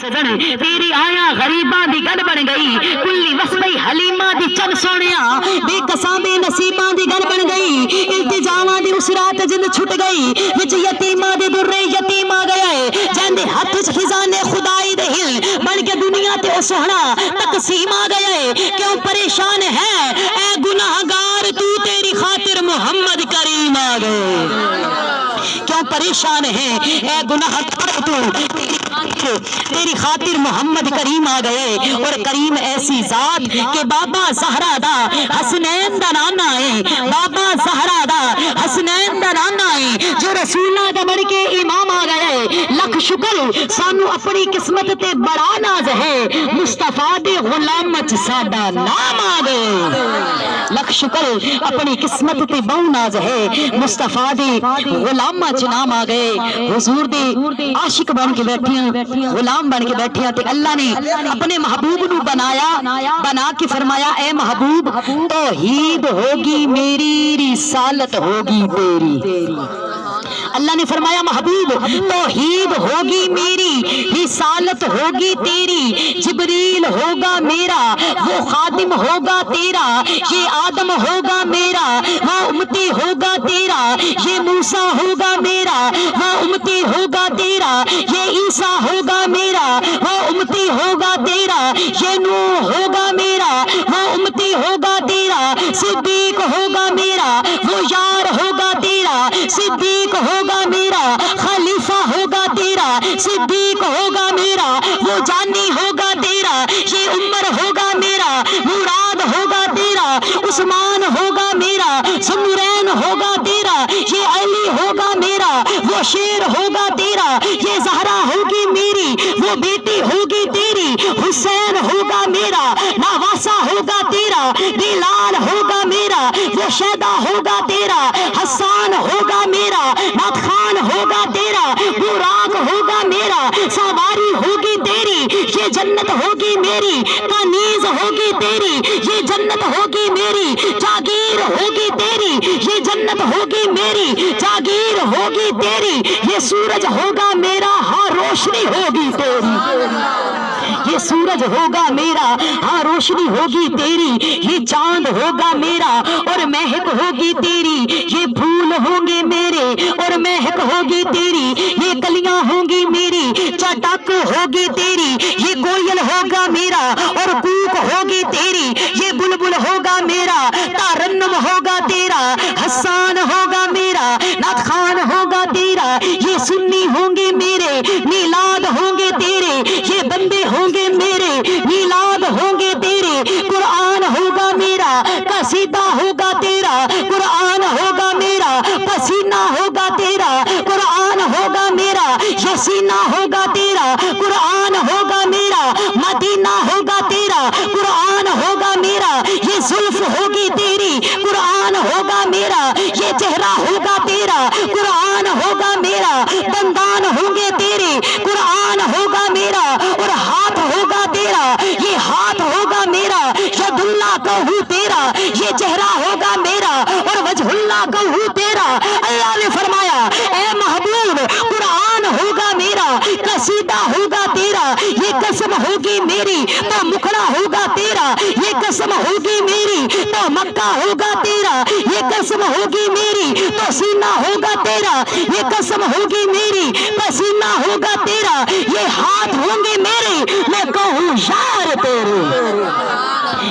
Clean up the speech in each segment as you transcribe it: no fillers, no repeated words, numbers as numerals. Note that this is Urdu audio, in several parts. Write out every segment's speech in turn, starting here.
سجن تیری آیا غریباں دی گل بن گئی کلی وسبئی حلیماں دی چن سونیا بے قصاں بے نصیباں دی گل بن گئی التجاواں دی اس رات جن چھٹ گئی وچ یتیماں دے در یتیم آ گئے جن دے ہاتھ وچ خزانے خدائی دے ہل بن کے دنیا تے او سوہنا تقسیم آ گئے کیوں پریشان ہے اے گناہگار تو تیری خاطر محمد کریم آ گئے کیوں پریشان ہے اے گناہگار تو تیری خاطر محمد کریم آ گئے اور کریم ایسی ذات کہ بابا زہرا دا حسنین دا نانا ہے بابا زہرا دا حسنین دا نانا ہے جو رسولہ دا بڑھ کے امام آ گئے لکھ شکر سانو اپنی قسمت تے بڑا ناز ہے مصطفیٰ دے غلام چ ساڈا نام آ گئے لکھ شکر اپنی قسمت تے بہو ناز ہے مصطفیٰ دے غلام چ نام آ گئے حضور دے عاشق بن کے بیٹھیاں غلام بن کے بیٹھے ہیں اللہ نے اپنے محبوب نو بنا کے فرمایا اے محبوب توحید ہوگی میری رسالت ہوگی تیری اللہ نے فرمایا محبوب توحید ہوگی میری رسالت ہوگی تیری جبریل ہوگا میرا وہ خادم ہوگا تیرا یہ آدم ہوگا میرا وہ امتی ہوگا تیرا یہ موسیٰ ہوگا میرا وہ امتی ہوگا تیرا یہ عیسیٰ ہوگا میرا وہ امتی ہوگا تیرا یہ نوح ہوگا میرا وہ امتی ہوگا تیرا صدیق ہوگا میرا وہ یار ہوگا تیرا صدیق ہوگا میرا خلیفہ ہوگا تیرا صدیق ہوگا میرا وہ جانی ہوگا تیرا یہ عمر ہوگا میرا مراد ہوگا تیرا عثمان ہوگا میرا ذوالنورین ہوگا تیرا یہ علی ہوگا میرا وہ شیر ہوگا تیرا یہ زہرا ہوگی میری وہ بیٹی ہوگی تیری حسین ہوگا میرا نواسا ہوگا تیرا بلال ہوگا میرا وہ شیدا ہوگا تیرا حسان ہوگا میرا نعت خان ہوگا تیرا براق ہوگا میرا سواری ہوگی تیری یہ جنت ہوگی میری کنیز ہوگی تیری یہ جنت ہوگی میری جاگیر ہوگی تیری یہ جنت ہوگی میری جاگیر ہوگی تیری یہ سورج ہوگا میرا ہاں روشنی ہوگی تیری یہ سورج ہوگا میرا ہاں روشنی ہوگی تیری یہ چاند ہوگا میرا اور مہک ہوگی تیری یہ پھول ہوں گے میرے اور مہک ہوگی تیری یہ کلیاں ہوں گی میری چٹک ہوگی تیری یہ کوئل ہوگا میرا اور کوک ہوگی تیری یہ بلبل ہوگا میرا ترنم ہوگا تیرا حسان ہوگا میرا نعت خان ہوگا تیرا یہ سنی ہوں گے میرے میلاد ہوں گے تیرے یہ بندے ہوں گے میرے میلاد ہوں گے تیرے قرآن ہوگا میرا قصیدہ ہوگا تیرا قرآن ہوگا میرا پسینہ ہوگا تیرا قرآن ہوگا میرا یہ سینہ ہوگا تیرا قرآن ہوگا میرا مدینہ ہوگا تیرا قرآن ہوگا میرا یہ زلف ہوگی تیری قرآن ہوگا میرا یہ چہرہ ہوگا تیرا قرآن ہوگا میرا دندان ہوں گے تیرے قرآن ہوگا میرا اور ہاتھ ہوگا تیرا یہ ہاتھ ہوگا میرا ید اللہ کہو تیرا یہ چہرہ ہوگا میرا اور وجہ اللہ کہو تیرا اللہ نے فرمایا اے محبوب قرآن ہوگا میرا قصیدہ ہوگا تیرا یہ قسم ہوگی میری تو مکھڑا ہوگا تیرا یہ قسم ہوگی میری تو مکہ ہوگا تیرا یہ قسم ہوگی میری تو سینہ ہوگا تیرا یہ قسم ہوگی میری پسینہ ہوگا تیرا یہ ہاتھ ہوں گے میرے میں کہوں یار تیرے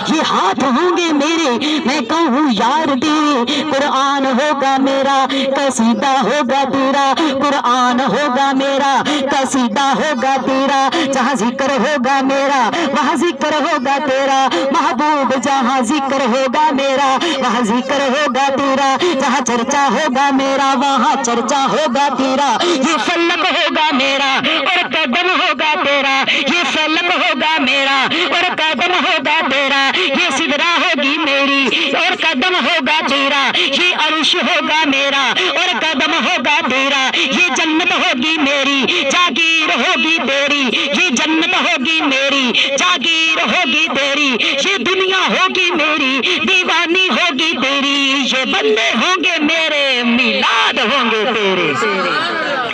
یہ ہاتھ ہوں گے میرے میں کہوں یار تیرے قرآن ہوگا میرا قصیدہ ہوگا تیرا قرآن ہوگا میرا قصیدہ ہوگا تیرا جہاں ذکر ہوگا میرا وہاں ذکر ہوگا تیرا محبوب جہاں ذکر ہوگا میرا وہاں ذکر ہوگا تیرا جہاں چرچا ہوگا میرا وہاں چرچا ہوگا تیرا یہ فلک ہوگا میرا اور قدم ہوگا تیرا یہ فلک ہوگا میرا اور قدم ہوگا تیرا یہ سدرا ہوگی میری اور قدم ہوگا تیرا یہ عرش ہوگا میرا اور قدم ہوگا تیرا یہ جنت ہوگی میری جاگیر ہوگی تیری یہ جنت ہوگی میری جاگیر ہوگی تیری یہ دنیا ہوگی میری دیوانی ہوگی تیری یہ بندے ہوں گے میرے میلاد ہوں گے تیرے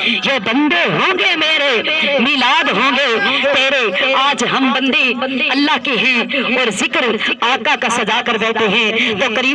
یہ بندے ہوں گے میرے، میلاد ہوں گے تیرے، آج ہم بندے اللہ کے ہیں اور ذکر آقا کا سجا کر بیٹھے ہیں۔ تو کریم